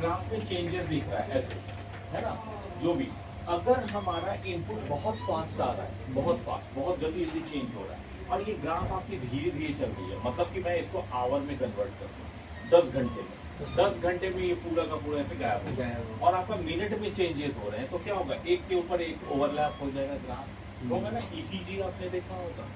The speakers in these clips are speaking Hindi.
ग्राफ में चेंजेस दिख रहा है ऐसे, है ना, जो भी। अगर हमारा इनपुट बहुत फास्ट आ रहा है, बहुत फास्ट, बहुत जल्दी जल्दी चेंज हो रहा है, और ये ग्राफ आपकी धीरे धीरे चल रही है, मतलब कि मैं इसको आवर में कन्वर्ट कर दूँ 10 घंटे में, 10 घंटे में ये पूरा का पूरा ऐसे गायब हो जाएगा, और आपका मिनट में चेंजेस हो रहे हैं, तो क्या होगा, एक के ऊपर एक ओवरलैप हो जाएगा ग्राफ, होगा ना, ईसीजी आपने देखा होगा,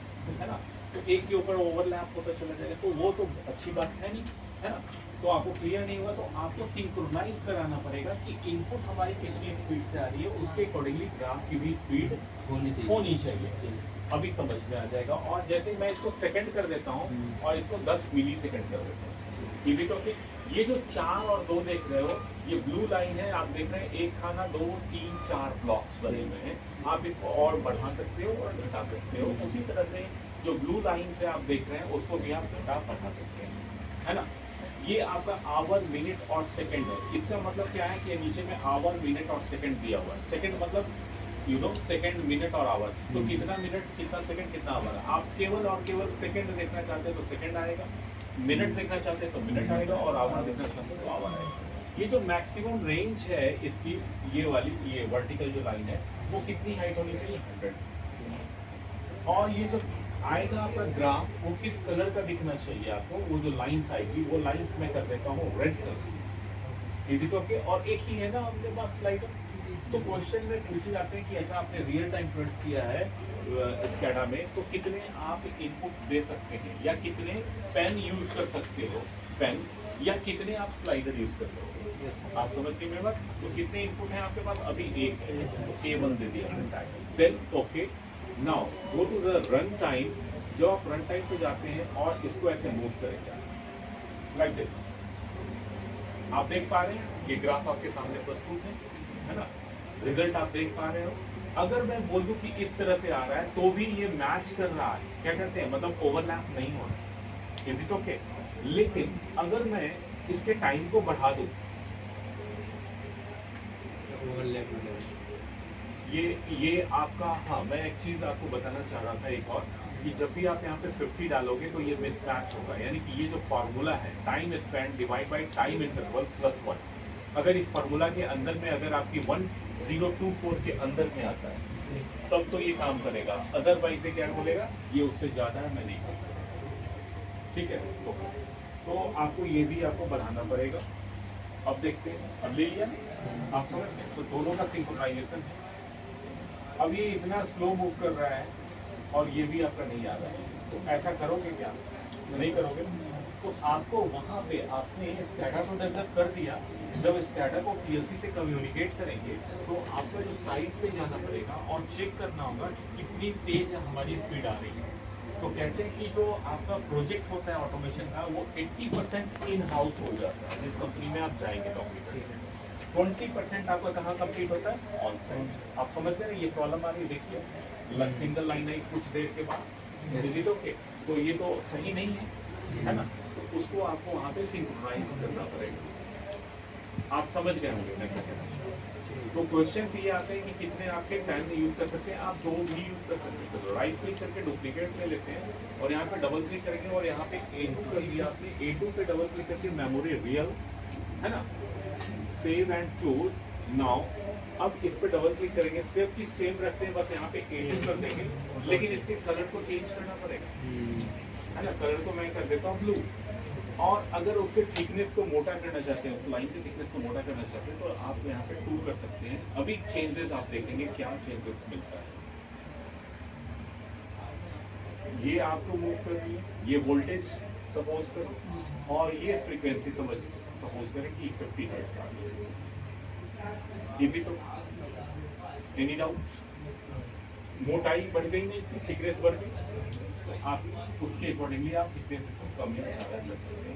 है ना, तो एक के ऊपर ओवरलैप होता चला जाएगा, तो वो तो अच्छी बात है नहीं, है ना। तो आपको क्लियर नहीं हुआ, तो आपको सिंक्रोनाइज कराना पड़ेगा कि इनपुट हमारी कितनी स्पीड से आ रही है, उसके अकॉर्डिंगली ग्राफ की भी स्पीड होनी चाहिए। अभी समझ में आ जाएगा। और जैसे मैं इसको सेकंड कर देता हूँ और इसको 10 मिली सेकंड कर देता हूँ, ये भी तो ये जो 4 और 2 देख रहे हो, ये ब्लू लाइन है, आप देख रहे हैं एक खाना 2 3 4 ब्लॉक्स बने हुए हैं, आप इसको और बढ़ा सकते हो और घटा सकते हो। उसी तरह से जो ब्लू लाइन से आप देख रहे हैं उसको भी आप घटा बढ़ा सकते हैं, है ना। ये आपका आवर, मिनट और सेकंड है। इसका मतलब क्या है कि नीचे में आवर, मिनट और सेकंड दिया हुआ है। सेकंड मतलब यू नो सेकंड, मिनट और आवर, तो कितना मिनट, कितना सेकंड, कितना आवर। आप केवल और केवल सेकंड देखना चाहते हैं तो सेकंड आएगा, मिनट देखना चाहते हैं तो मिनट आएगा, और आवर देखना चाहते हैं तो आवर आएगा। ये जो मैक्सिमम रेंज है इसकी, ये वाली, ये वर्टिकल जो लाइन है, वो कितनी हाइट होनी चाहिए, 100। और ये जो आएगा आपका ग्राफ, वो किस कलर का दिखना चाहिए आपको, वो जो लाइन्स आएगी, वो लाइन्स मैं कर देता हूँ रेड कलर, इजी ओके। और एक ही है ना आपके पास स्लाइड, तो क्वेश्चन में पूछे जाते हैं कि ऐसा आपने रियल टाइम प्रिंट्स किया है स्कैडा में, तो कितने आप इनपुट दे सकते हैं, या कितने पेन यूज कर सकते हो, पेन, या कितने आप स्लाइडर यूज कर सकते हो। आप समझ गए मेरे बात। तो कितने इनपुट हैं आपके पास, अभी एक है, तो A1 दे दिया, then okay. Now go to the run time. जो आप रन टाइम पे जाते हैं और इसको ऐसे मूव करेंगे लाइक दिस, आप देख पा रहे हैं ये ग्राफ आपके सामने प्रस्तुत है ना, रिजल्ट आप देख पा रहे हो। अगर मैं बोल दूं कि इस तरह से आ रहा है तो भी ये मैच कर रहा है, क्या कहते हैं, मतलब ओवरलैप नहीं हो रहा, इज इट ओके। लेकिन अगर मैं इसके टाइम को बढ़ा दूं, ये आपका, हाँ मैं एक चीज आपको बताना चाह रहा था एक और, कि जब भी आप यहाँ पे 50 डालोगे तो ये मिसमैच होगा, यानी कि ये जो फार्मूला है time spend divide by time interval plus 1, अगर इस फार्मूला के अंदर में अगर आपकी 1024 के अंदर में आता है तब तो ये काम करेगा, अदरवाइज ये क्या बोलेगा, ये उससे ज्यादा है, मैं नहीं करता, ठीक है। तो आपको ये भी आपको बढ़ाना पड़ेगा। अब देखते हैं, अब ले लिया आप समझ गए, तो दोनों का सिंक्रोनाइजेशन है। अब ये इतना स्लो मूव कर रहा है और ये भी आपका नहीं आ रहा है, तो ऐसा करोगे क्या, नहीं करोगे। तो आपको वहाँ पे आपने स्कैडा को डेवलप कर दिया, जब स्कैडा को पीएलसी से कम्युनिकेट करेंगे तो आपको जो साइट पे जाना पड़ेगा और चेक करना होगा कि कितनी तेज हमारी स्पीड आ रही है। तो कहते हैं कि जो आपका प्रोजेक्ट होता है ऑटोमेशन का, वो 80% इन हाउस हो जाता है जिस कंपनी में आप जाएंगे कंप्लीट, 20% आपका कहाँ कंप्लीट होता है, ऑन साइट। आप समझ रहे हैं ये प्रॉब्लम आ रही है, देखिए सिंगल लाइन आई कुछ देर के बाद, विजिट ओके, तो ये तो सही नहीं है ना, तो उसको आपको वहाँ पे सिंक्रोनाइज करना पड़ेगा। आप समझ गए होंगे मैं क्या कहना चाहूँ। तो क्वेश्चन ये आते हैं कि कितने आपके टाइम में यूज कर सकते हैं, आप दो भी यूज कर सकते हैं। तो राइट क्लिक करके डुप्लीकेट ले लेते हैं और यहाँ पे डबल क्लिक करेंगे और यहाँ पे A2 कर दिया आपने, A2 पे डबल क्लिक करके मेमोरी रियल, है ना, सेव एंड क्लोज। नाउ अब इस पे डबल क्लिक करेंगे, सेव चीज सेम रखते हैं, बस यहाँ पे A2 कर देंगे, लेकिन इसके कलर को चेंज करना पड़ेगा, है ना। कलर को मैं कर देता हूँ ब्लू, और अगर उसके थिकनेस को मोटा करना चाहते हैं, उस लाइन के थिकनेस को मोटा करना चाहते हैं, तो आप यहाँ पे 2 कर सकते हैं। अभी चेंजेस आप देखेंगे क्या चेंजेस मिलता है। ये आपको मूव कर रही है, ये वोल्टेज सपोज करें, और ये फ्रीक्वेंसी सपोज करें कि 50 हर्ट्ज आ रही है। इजी तो, एनी डाउट, मोटाई बढ़ गई ना, इसकी थिकनेस बढ़ गई, तो आप उसके अकॉर्डिंगली आप इस को कम या ज़्यादा कर सकते हैं।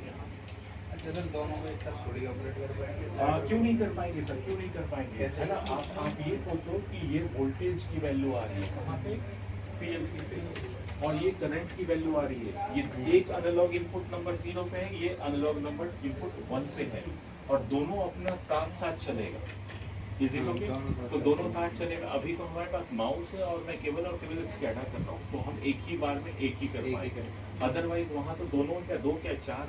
अच्छा सर, दोनों को एक साथ थोड़ी ऑपरेट कर पाएंगे? क्यों नहीं कर पाएंगे सर, क्यों नहीं कर पाएंगे, है ना। आप ये सोचो कि ये वोल्टेज की वैल्यू आ रही है कहाँ से, पीएलसी से, और ये करंट की वैल्यू आ रही है, ये एक एनालॉग इनपुट नंबर 0 पे है, ये एनालॉग नंबर इनपुट 1 पे है, और दोनों अपना साथ साथ चलेगा, इजी ओके। तो दोनों साथ चलेगा। अभी तो हमारे पास माउस है और मैं केवल और केवल स्कैडा कर रहा हूँ, तो हम एक ही बार में एक ही कर पाएंगे। अदरवाइज वहाँ तो दोनों क्या 2 क्या 4